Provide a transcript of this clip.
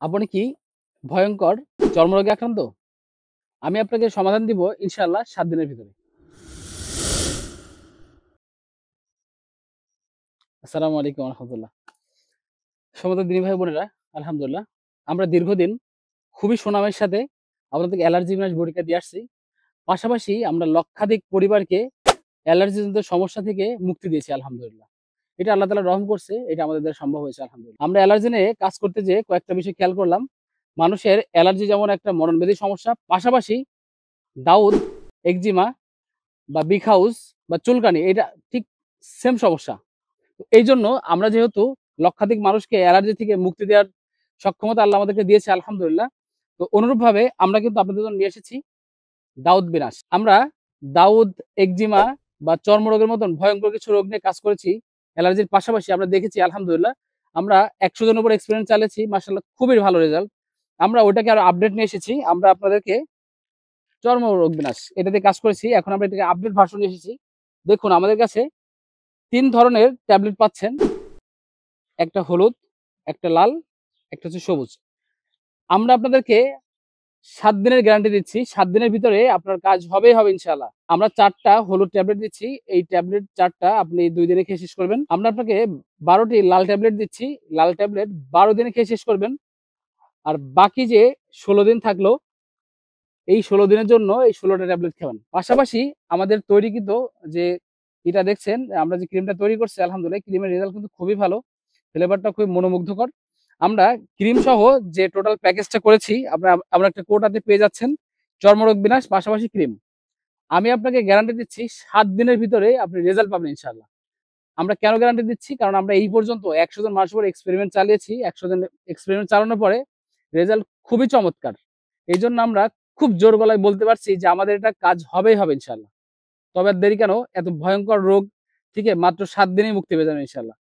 আপনি কি ভয়ঙ্কর চর্মরোগে আক্রান্ত? আমি আপনাকে সমাধান দিব ইনশাআল্লাহ ৭ দিনের ভিতরে। আসসালামু আলাইকুম ওয়া রাহমাতুল্লাহ। সম্মানিত দিনী ভাই বোনেরা, আলহামদুলিল্লাহ। আমরা দীর্ঘদিন খুবই সুনামের সাথে আপনাদেরকে অ্যালার্জি বিনাশ বটিকা দিয়ে আসছি। পাশাপাশি আমরা লক্ষাধিক পরিবারকে অ্যালার্জিজনিত সমস্যা থেকে মুক্তি দিয়েছি আলহামদুলিল্লাহ। এটা আল্লাহ তাআলা রহম করছে, এটা আমাদের দ্বারা সম্ভব হয়েছে আলহামদুলিল্লাহ। আমরা অ্যালার্জি নিয়ে কাজ করতে যেয়ে কয়েকটা বিষয় খেয়াল করলাম। মানুষের অ্যালার্জি যেমন একটা মরণব্যাধি সমস্যা, পাশাপাশি দাউদ, একজিমা বা বিগ হাউস বা চুলকানি এটা ঠিক সেম সমস্যা। তো এইজন্য আমরা যেহেতু লক্ষাধিক মানুষকে অ্যালার্জি থেকে মুক্তি দেওয়ার সক্ষমতা আল্লাহ আমাদেরকে দিয়েছে আলহামদুলিল্লাহ। তো অনুরূপভাবে আমরা কিন্তু আপনাদের জন্য নিয়ে এসেছি দাউদ বিনাশ। আমরা দাউদ, একজিমা বা চর্মরোগের মতন ভয়ঙ্কর কিছু রোগ নিয়ে কাজ করেছি। অ্যালার্জির পাশাপাশি আমরা দেখেছি আলহামদুলিল্লাহ। আমরা ১০০ জনের উপর এক্সপেরিয়েন্স চালিয়েছি। মাশাআল্লাহ খুবই ভালো রেজাল্ট। আমরা ওটাকে আরো আপডেট নিয়ে এসেছি। আমরা আপনাদেরকে চর্মরোগ বিনাশ এটা দিয়ে কাজ করেছি। এখন আমরা এটাকে আপডেট ভার্সন নিয়ে এসেছি। দেখুন আমাদের কাছে ৩ ধরনের ট্যাবলেট পাচ্ছেন। একটা হলুদ, একটা লাল, একটা হচ্ছে সবুজ। আমরা আপনাদেরকে ৭ দিনের গ্যারান্টি দিচ্ছি। ৭ দিনের ভিতরে আপনার কাজ হবেই হবে ইনশাআল্লাহ। আমরা ৪ টা হলুদ ট্যাবলেট দিচ্ছি। এই ট্যাবলেট ৪ টা আপনি ২ দিনে খেয়ে শেষ করবেন। আমরা আপনাকে ১২ টি লাল ট্যাবলেট দিচ্ছি। লাল ট্যাবলেট ১২ দিনে খেয়ে শেষ করবেন। আর বাকি যে ১৬ দিন থাকলো, এই ১৬ দিনের জন্য এই ১৬ টা ট্যাবলেট খাবেন। পাশাপাশি আমাদের তৈরিকৃত যে এটা দেখছেন, আমরা যে ক্রিমটা তৈরি করছি আলহামদুলিল্লাহ, ক্রিমের রেজাল্ট কিন্তু খুবই ভালো। ফ্লেভারটা খুবই মনোমুগ্ধকর। আমরা ক্রিম সহ যে টোটাল প্যাকেজটা করেছি, আমরা একটা কোটাতে পেয়ে যাচ্ছেন চর্মরোগ বিনাশ পাশাপাশি ক্রিম। আমি আপনাকে গ্যারান্টি দিচ্ছি ৭ দিনের ভিতরে আপনি রেজাল্ট পাবেন ইনশাআল্লাহ। আমরা কেন গ্যারান্টি দিচ্ছি? কারণ আমরা এই পর্যন্ত ১০০ জন মানুষের উপর এক্সপেরিমেন্ট চালিয়েছি। ১০০ জন এক্সপেরিমেন্ট চালানোর পরে রেজাল্ট খুবই চমৎকার। এইজন্য আমরা খুব জোর গলায় বলতে পারছি যে আমাদের এটা কাজ হবেই হবে ইনশাআল্লাহ। তবে আর দেরি কেন? এত ভয়ঙ্কর রোগ থেকে মাত্র ৭ দিনেই মুক্তি পেয়ে যাবেন ইনশাআল্লাহ।